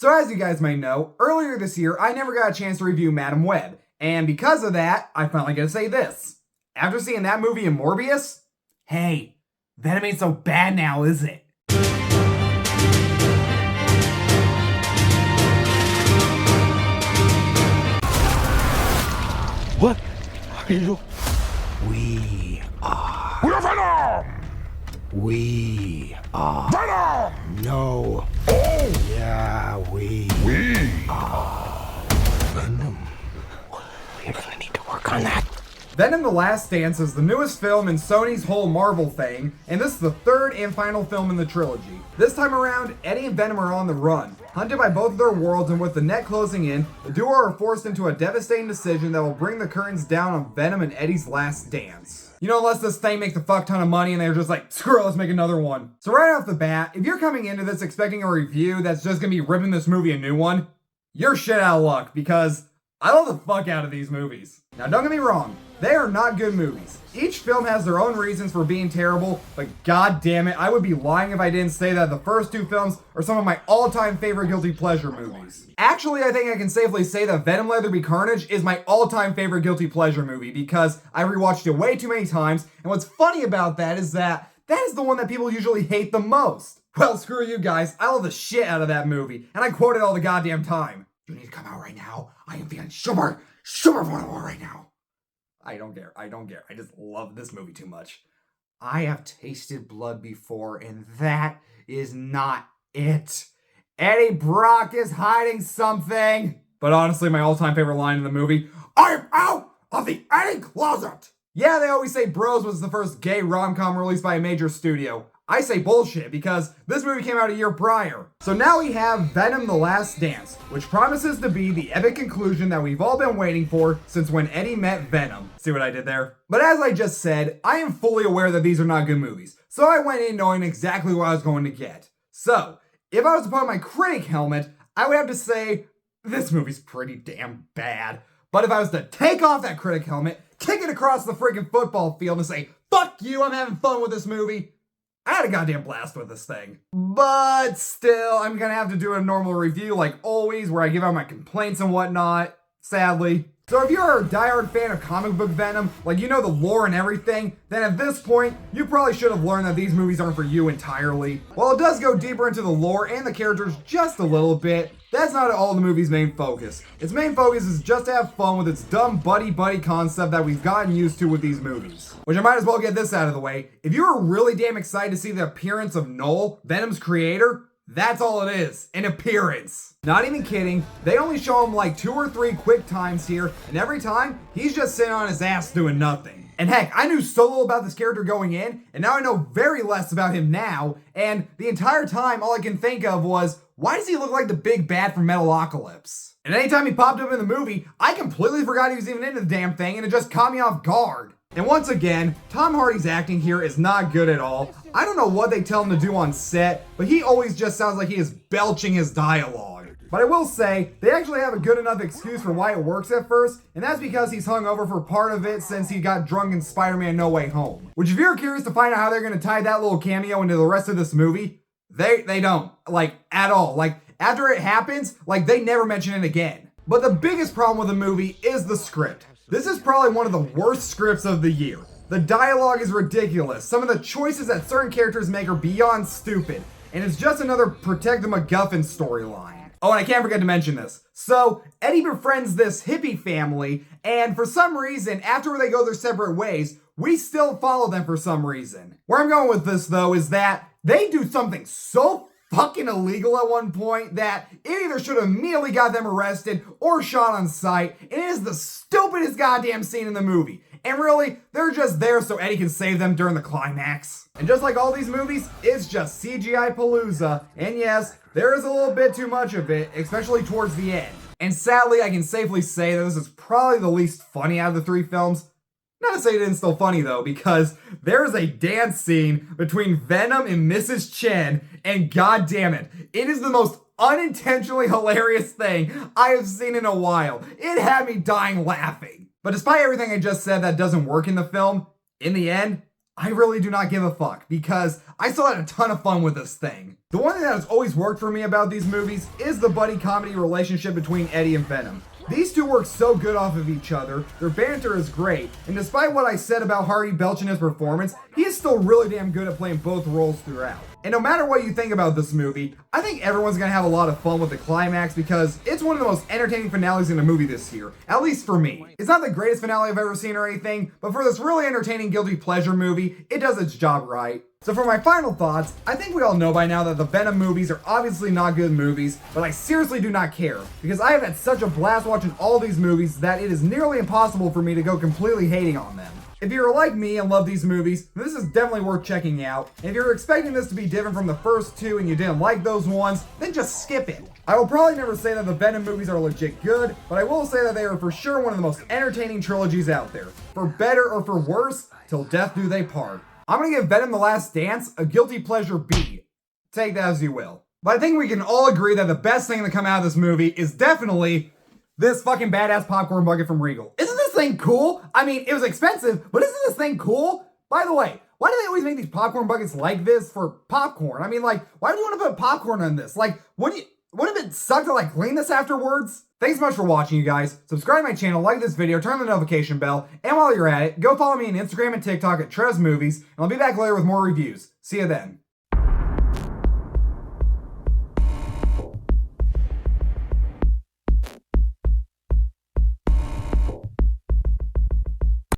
So as you guys may know, earlier this year I never got a chance to review Madam Web, and because of that, I finally get to say this. After seeing that movie in Morbius, hey, Venom ain't so bad now, is it? What are you? We are. We're Venom! We are. Venom! No. Oh! Yeah, we are. Venom. We're gonna need to work on that. Venom: The Last Dance is the newest film in Sony's whole Marvel thing, and this is the third and final film in the trilogy. This time around, Eddie and Venom are on the run, hunted by both of their worlds, and with the net closing in, the duo are forced into a devastating decision that will bring the curtains down on Venom and Eddie's last dance. You know, unless this thing makes a fuck ton of money and they're just like, screw it, let's make another one. So right off the bat, if you're coming into this expecting a review that's just gonna be ripping this movie a new one, you're shit out of luck, because I love the fuck out of these movies. Now don't get me wrong, they are not good movies. Each film has their own reasons for being terrible, but god damn it, I would be lying if I didn't say that the first two films are some of my all-time favorite guilty pleasure movies. Actually, I think I can safely say that Venom: Let There Be Carnage is my all-time favorite guilty pleasure movie because I rewatched it way too many times, and what's funny about that is that is the one that people usually hate the most. Well, screw you guys, I love the shit out of that movie, and I quote it all the goddamn time. You need to come out right now. I am feeling super vulnerable right now. I don't care. I just love this movie too much. I have tasted blood before, and that is not it. Eddie Brock is hiding something. But honestly, my all-time favorite line in the movie, I am out of the Eddie closet. Yeah, they always say Bros was the first gay rom-com released by a major studio. I say bullshit because this movie came out a year prior. So now we have Venom: The Last Dance, which promises to be the epic conclusion that we've all been waiting for since when Eddie met Venom. See what I did there? But as I just said, I am fully aware that these are not good movies. So I went in knowing exactly what I was going to get. So, if I was to put on my critic helmet, I would have to say, this movie's pretty damn bad. But if I was to take off that critic helmet, kick it across the freaking football field and say, fuck you, I'm having fun with this movie, I had a goddamn blast with this thing. But still, I'm gonna have to do a normal review like always, where I give out my complaints and whatnot, sadly. So if you're a diehard fan of comic book Venom, like you know the lore and everything, then at this point, you probably should have learned that these movies aren't for you entirely. While it does go deeper into the lore and the characters just a little bit, that's not all the movie's main focus. Its main focus is just to have fun with its dumb buddy-buddy concept that we've gotten used to with these movies. Which I might as well get this out of the way. If you were really damn excited to see the appearance of Noel, Venom's creator, that's all it is, an appearance. Not even kidding, they only show him like 2 or 3 quick times here, and every time, he's just sitting on his ass doing nothing. And heck, I knew so little about this character going in, and now I know very less about him now, and the entire time all I can think of was, why does he look like the big bad from Metalocalypse? And anytime he popped up in the movie, I completely forgot he was even into the damn thing, and it just caught me off guard. And once again, Tom Hardy's acting here is not good at all. I don't know what they tell him to do on set, but he always just sounds like he is belching his dialogue. But I will say, they actually have a good enough excuse for why it works at first, and that's because he's hungover for part of it since he got drunk in Spider-Man: No Way Home. Which if you're curious to find out how they're gonna tie that little cameo into the rest of this movie, they don't, like, at all. Like, after it happens, like, they never mention it again. But the biggest problem with the movie is the script. This is probably one of the worst scripts of the year. The dialogue is ridiculous. Some of the choices that certain characters make are beyond stupid. And it's just another Protect the MacGuffin storyline. Oh, and I can't forget to mention this. So, Eddie befriends this hippie family, and for some reason, after they go their separate ways, we still follow them for some reason. Where I'm going with this, though, is that they do something so fucking illegal at one point that it either should have immediately got them arrested or shot on sight, and it is the stupidest goddamn scene in the movie. And really, they're just there so Eddie can save them during the climax. And just like all these movies, it's just CGI palooza, and yes, there is a little bit too much of it, especially towards the end. And sadly, I can safely say that this is probably the least funny out of the 3 films. Not to say it isn't still funny though, because there is a dance scene between Venom and Mrs. Chen, and god damn it, it is the most unintentionally hilarious thing I have seen in a while. It had me dying laughing. But despite everything I just said that doesn't work in the film, in the end, I really do not give a fuck because I still had a ton of fun with this thing. The one thing that has always worked for me about these movies is the buddy comedy relationship between Eddie and Venom. These two work so good off of each other, their banter is great, and despite what I said about Hardy belching his performance, he is still really damn good at playing both roles throughout. And no matter what you think about this movie, I think everyone's gonna have a lot of fun with the climax because it's one of the most entertaining finales in a movie this year, at least for me. It's not the greatest finale I've ever seen or anything, but for this really entertaining guilty pleasure movie, it does its job right. So for my final thoughts, I think we all know by now that the Venom movies are obviously not good movies, but I seriously do not care, because I have had such a blast watching all these movies that it is nearly impossible for me to go completely hating on them. If you're like me and love these movies, this is definitely worth checking out, and if you're expecting this to be different from the first two and you didn't like those ones, then just skip it. I will probably never say that the Venom movies are legit good, but I will say that they are for sure one of the most entertaining trilogies out there. For better or for worse, till death do they part. I'm gonna give Venom: The Last Dance a guilty pleasure B. Take that as you will. But I think we can all agree that the best thing to come out of this movie is definitely this fucking badass popcorn bucket from Regal. Isn't this thing cool? I mean, it was expensive, but isn't this thing cool? By the way, why do they always make these popcorn buckets like this for popcorn? I mean, like, why do you want to put popcorn on this? Like, wouldn't it suck to like clean this afterwards? Thanks so much for watching, you guys. Subscribe to my channel, like this video, turn on the notification bell, and while you're at it, go follow me on Instagram and TikTok at Trev's Movies, and I'll be back later with more reviews. See you then.